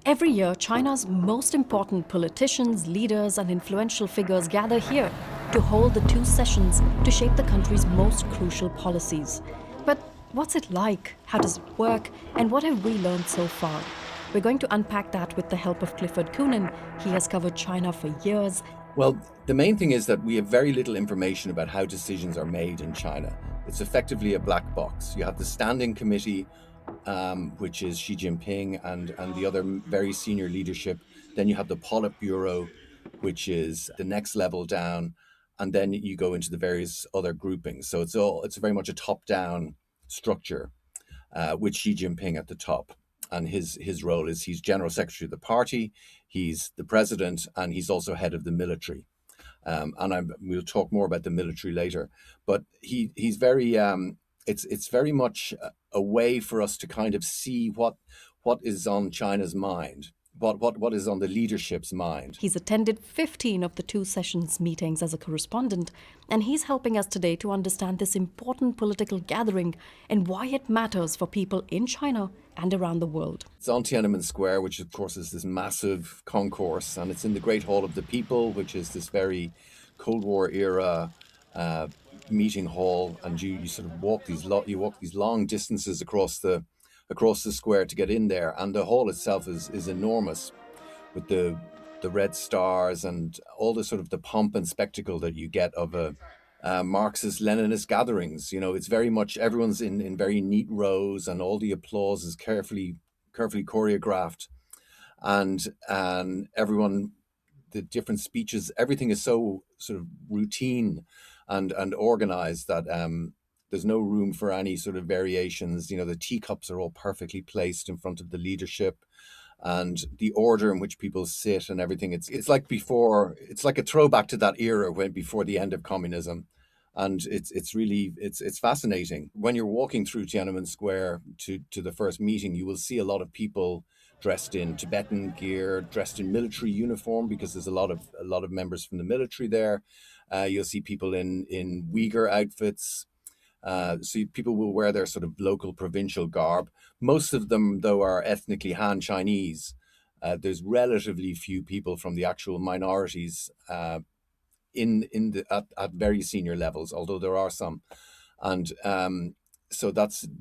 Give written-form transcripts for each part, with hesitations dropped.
Every year, China's most important politicians, leaders, and influential figures gather here to hold the two sessions to shape the country's most crucial policies. But what's it like? How does it work? And what have we learned so far? We're going to unpack that with the help of Clifford Coonan. He has covered China for years. Well, the main thing is that we have very little information about how decisions are made in China. It's effectively a black box. You have the Standing Committee, which is Xi Jinping and the other very senior leadership. Then you have the Politburo, which is the next level down. And then you go into the various other groupings. So it's very much a top-down structure with Xi Jinping at the top. And his role is he's general secretary of the party, he's the president, and he's also head of the military. We'll talk more about the military later. But he's very it's very much a way for us to kind of see what is on China's mind, what is on the leadership's mind. He's attended 15 of the two sessions meetings as a correspondent, and he's helping us today to understand this important political gathering and why it matters for people in China and around the world. It's on Tiananmen Square, which of course is this massive concourse, and it's in the Great Hall of the People, which is this very Cold War era meeting hall, and you sort of walk these long distances across the square to get in there, and the hall itself is enormous, with the red stars and all the sort of the pomp and spectacle that you get of a Marxist-Leninist gatherings. You know, it's very much everyone's in very neat rows, and all the applause is carefully choreographed, and everyone, the different speeches, everything is so sort of routine and organized that there's no room for any sort of variations. You know, the teacups are all perfectly placed in front of the leadership, and the order in which people sit and everything. It's like before. It's like a throwback to that era when before the end of communism, and it's really fascinating. When you're walking through Tiananmen Square to the first meeting, you will see a lot of people dressed in Tibetan gear, dressed in military uniform, because there's a lot of members from the military there. You'll see people in Uyghur outfits. So people will wear their sort of local provincial garb. Most of them, though, are ethnically Han Chinese. There's relatively few people from the actual minorities at very senior levels, although there are some. And so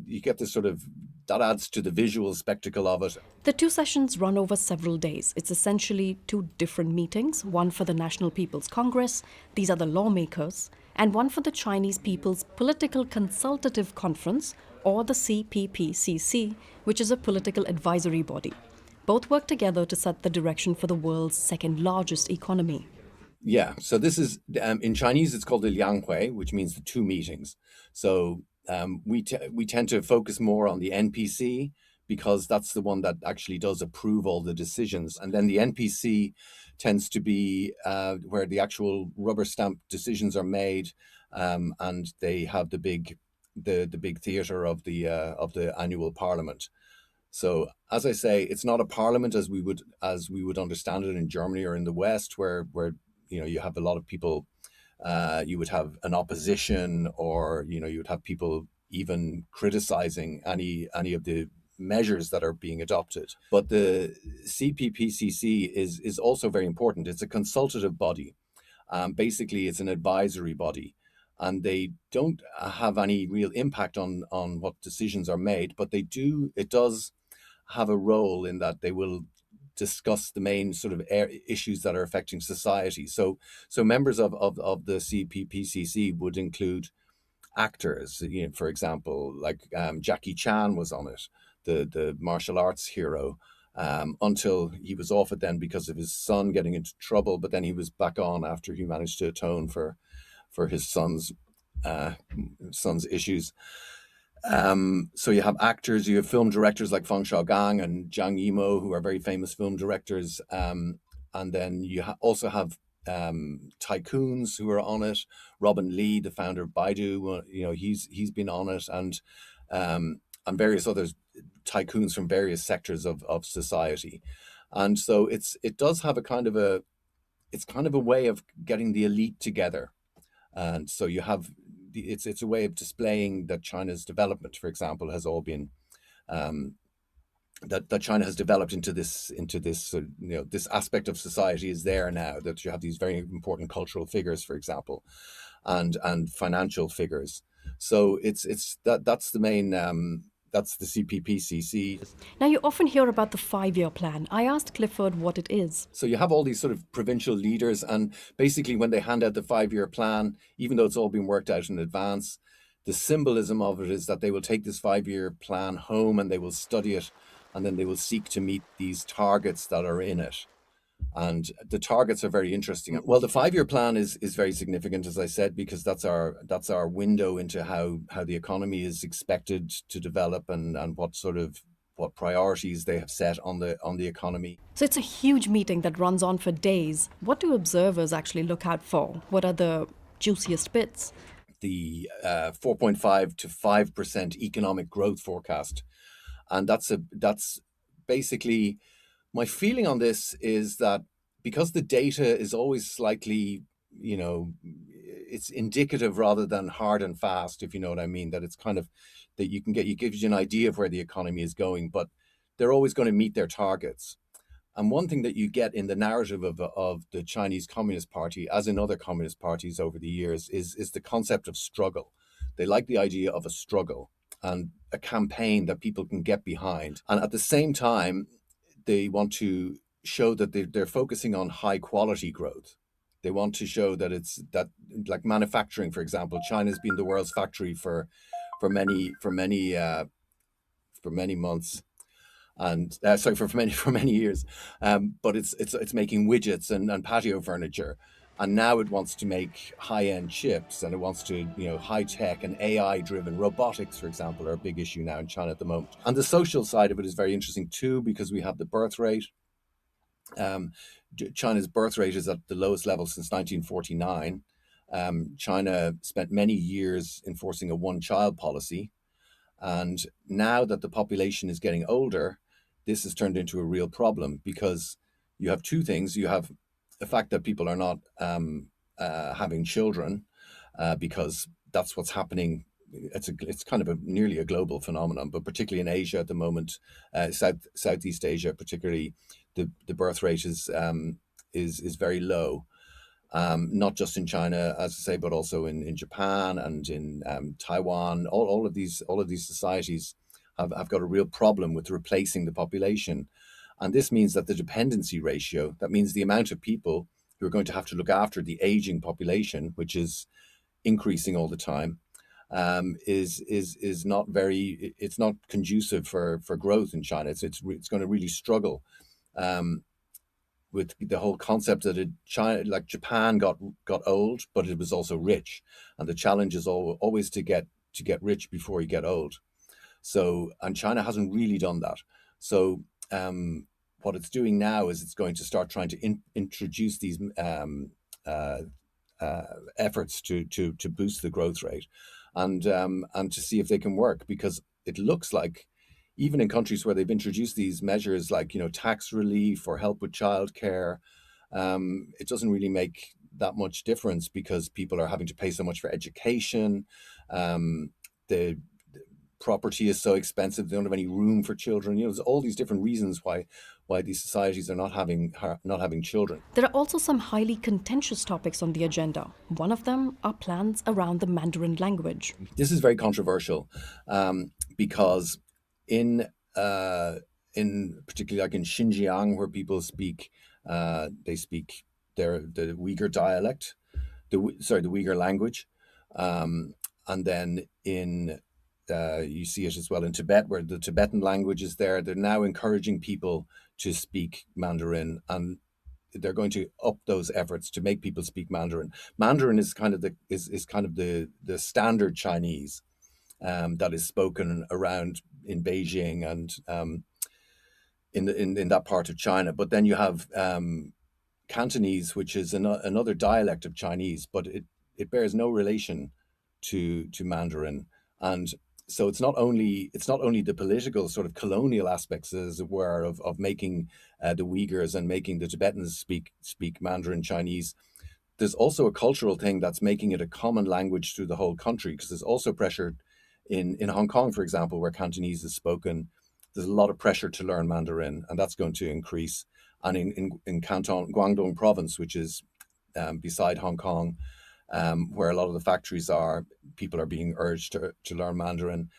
you get this sort of, that adds to the visual spectacle of it. The two sessions run over several days. It's essentially two different meetings, one for the National People's Congress, these are the lawmakers, and one for the Chinese People's Political Consultative Conference, or the CPPCC, which is a political advisory body. Both work together to set the direction for the world's second largest economy. Yeah, so this is, in Chinese, it's called the Lianghui, which means the two meetings. So we tend to focus more on the NPC, because that's the one that actually does approve all the decisions. And then the NPC tends to be where the actual rubber stamp decisions are made, and they have the big theatre of the annual parliament. So, as I say, it's not a parliament as we would understand it in Germany or in the West, where you know you have a lot of people. You would have an opposition, or you would have people even criticizing any of the measures that are being adopted. But the CPPCC is also very important. It's a consultative body. Basically, it's an advisory body, and they don't have any real impact on what decisions are made. But it does have a role in that they will discuss the main sort of issues that are affecting society. So members of the CPPCC would include actors. For example, like Jackie Chan was on it, the martial arts hero, until he was off it then because of his son getting into trouble. But then he was back on after he managed to atone for his son's issues. So you have actors, you have film directors like Feng Xiaogang and Zhang Yimou, who are very famous film directors. And then you also have tycoons who are on it. Robin Lee, the founder of Baidu, he's been on it, and various other tycoons from various sectors of society. And so it does have it's kind of a way of getting the elite together. And so you have it's a way of displaying that China's development, for example, has all been that China has developed into this this aspect of society is there now, that you have these very important cultural figures, for example, and financial figures. So that's the main that's the CPPCC. Now, you often hear about the 5-year plan. I asked Clifford what it is. So you have all these sort of provincial leaders, and basically when they hand out the 5-year plan, even though it's all been worked out in advance, the symbolism of it is that they will take this 5-year plan home and they will study it, and then they will seek to meet these targets that are in it. And the targets are very interesting. Well, the 5-year plan is very significant, as I said, because that's our window into how the economy is expected to develop, and what priorities they have set on the economy. So it's a huge meeting that runs on for days. What do observers actually look out for? What are the juiciest bits? The 4.5 to 5% economic growth forecast, and that's basically my feeling on this is that because the data is always slightly, it's indicative rather than hard and fast, if you know what I mean, that it's kind of that it gives you an idea of where the economy is going, but they're always going to meet their targets. And one thing that you get in the narrative of the Chinese Communist Party, as in other communist parties over the years, is the concept of struggle. They like the idea of a struggle and a campaign that people can get behind. And at the same time, they want to show that they're focusing on high quality growth. They want to show that like manufacturing, for example, China's been the world's factory for many months, and sorry, for many years, but it's making widgets and patio furniture, and now it wants to make high-end chips, and it wants to high tech and AI driven robotics, for example, are a big issue now in China at the moment. And the social side of it is very interesting too, because we have the birth rate. China's birth rate is at the lowest level since 1949. China spent many years enforcing a one-child policy, and now that the population is getting older, this has turned into a real problem, because you have two things. You have the fact that people are not having children, because that's what's happening. It's kind of nearly a global phenomenon, but particularly in Asia at the moment, Southeast Asia particularly, the birth rate is very low. Not just in China, as I say, but also in Japan and in Taiwan. All of these societies have got a real problem with replacing the population. And this means that the dependency ratio, that means the amount of people who are going to have to look after the aging population, which is increasing all the time, is not very, it's not conducive for growth in China. It's going to really struggle with the whole concept that China, like Japan, got old, but it was also rich, and the challenge is always to get rich before you get old. So, and China hasn't really done that. So, what it's doing now is it's going to start trying to introduce these efforts to boost the growth rate, and to see if they can work, because it looks like, even in countries where they've introduced these measures like tax relief or help with childcare, it doesn't really make that much difference, because people are having to pay so much for education. The property is so expensive; they don't have any room for children. There's all these different reasons why these societies are not having children. There are also some highly contentious topics on the agenda. One of them are plans around the Mandarin language. This is very controversial, because in particularly like in Xinjiang, where people speak, they speak the Uyghur dialect, the Uyghur language, and then in you see it as well in Tibet, where the Tibetan language is there. They're now encouraging people to speak Mandarin, and they're going to up those efforts to make people speak Mandarin. Mandarin is kind of the standard Chinese that is spoken around in Beijing and in that part of China. But then you have Cantonese, which is another dialect of Chinese, but it bears no relation to Mandarin. And so it's not only the political sort of colonial aspects, as it were, of making the Uyghurs and making the Tibetans speak Mandarin Chinese. There's also a cultural thing that's making it a common language through the whole country, because there's also pressure in Hong Kong, for example, where Cantonese is spoken. there's a lot of pressure to learn Mandarin, and that's going to increase. And in Canton, Guangdong province, which is beside Hong Kong, where a lot of the factories are, people are being urged to learn Mandarin.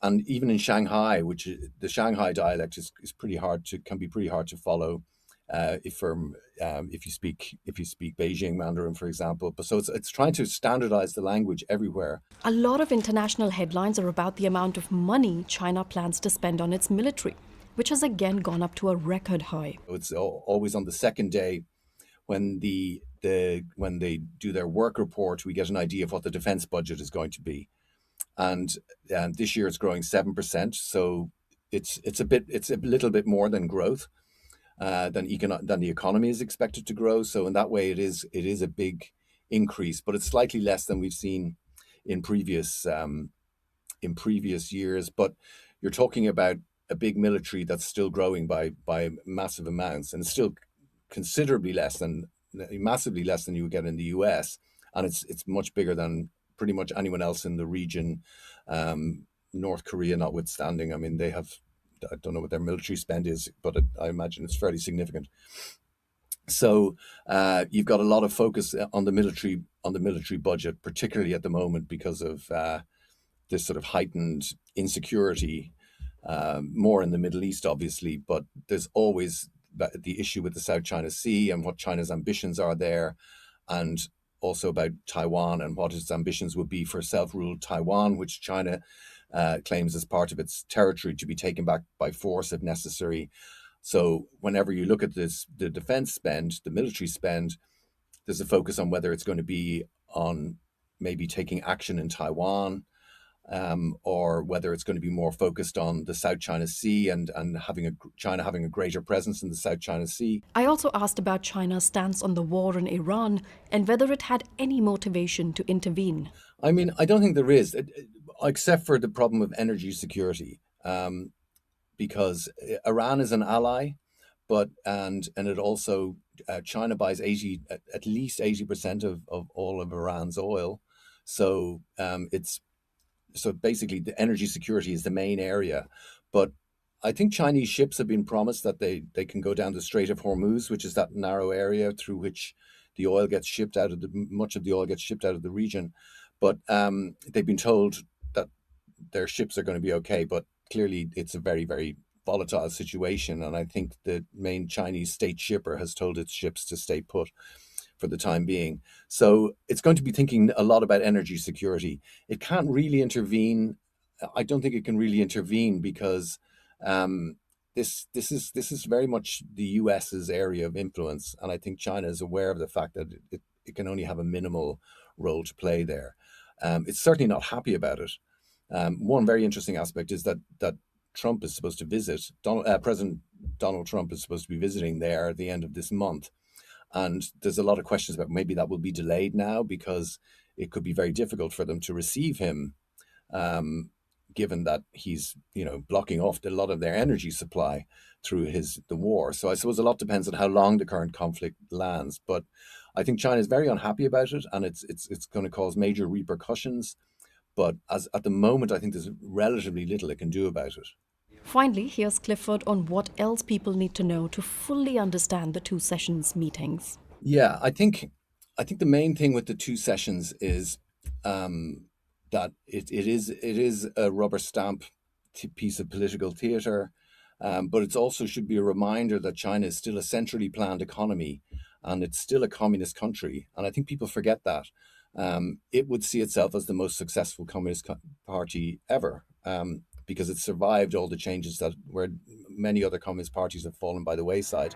And even in Shanghai, the Shanghai dialect is pretty hard can be pretty hard to follow if you speak Beijing Mandarin, for example. But so it's trying to standardize the language everywhere. A lot of international headlines are about the amount of money China plans to spend on its military, which has again gone up to a record high. It's always on the second day when when they do their work report, we get an idea of what the defense budget is going to be. And this year it's growing 7%. So it's a little bit more than growth. Than the economy is expected to grow. So in that way, it is a big increase, but it's slightly less than we've seen in previous years. But you're talking about a big military that's still growing by massive amounts, and it's still massively less than you would get in the US, and it's much bigger than pretty much anyone else in the region. North Korea notwithstanding, I mean, I don't know what their military spend is, but I imagine it's fairly significant. So you've got a lot of focus on the military budget, particularly at the moment because of this sort of heightened insecurity, more in the Middle East, obviously. But there's always the issue with the South China Sea and what China's ambitions are there, and also about Taiwan and what its ambitions would be for self-ruled Taiwan, which China claims as part of its territory to be taken back by force if necessary. So whenever you look at the defense spend, the military spend, there's a focus on whether it's going to be on maybe taking action in Taiwan, or whether it's going to be more focused on the South China Sea and China having a greater presence in the South China Sea. I also asked about China's stance on the war in Iran and whether it had any motivation to intervene. I mean, I don't think there is, except for the problem of energy security, because Iran is an ally, and it also China buys at least 80% of all of Iran's oil, so so basically the energy security is the main area. But I think Chinese ships have been promised that they can go down the Strait of Hormuz, which is that narrow area through which much of the oil gets shipped out of the region. But they've been told that their ships are going to be okay. But clearly, it's a very, very volatile situation. And I think the main Chinese state shipper has told its ships to stay put for the time being. So it's going to be thinking a lot about energy security. It can't really intervene. I don't think it can really intervene because this is very much the US's area of influence. And I think China is aware of the fact that it can only have a minimal role to play there. It's certainly not happy about it. One very interesting aspect is that Trump is supposed to visit, President Donald Trump is supposed to be visiting there at the end of this month. And there's a lot of questions about maybe that will be delayed now because it could be very difficult for them to receive him, given that he's blocking off a lot of their energy supply through the war. So I suppose a lot depends on how long the current conflict lands. But I think China is very unhappy about it, and it's going to cause major repercussions. But at the moment, I think there's relatively little it can do about it. Finally, here's Clifford on what else people need to know to fully understand the two sessions meetings. Yeah, I think the main thing with the two sessions is that it is a rubber stamp piece of political theater, but it also should be a reminder that China is still a centrally planned economy, and it's still a communist country. And I think people forget that. It would see itself as the most successful communist party ever, because it survived all the changes where many other communist parties have fallen by the wayside.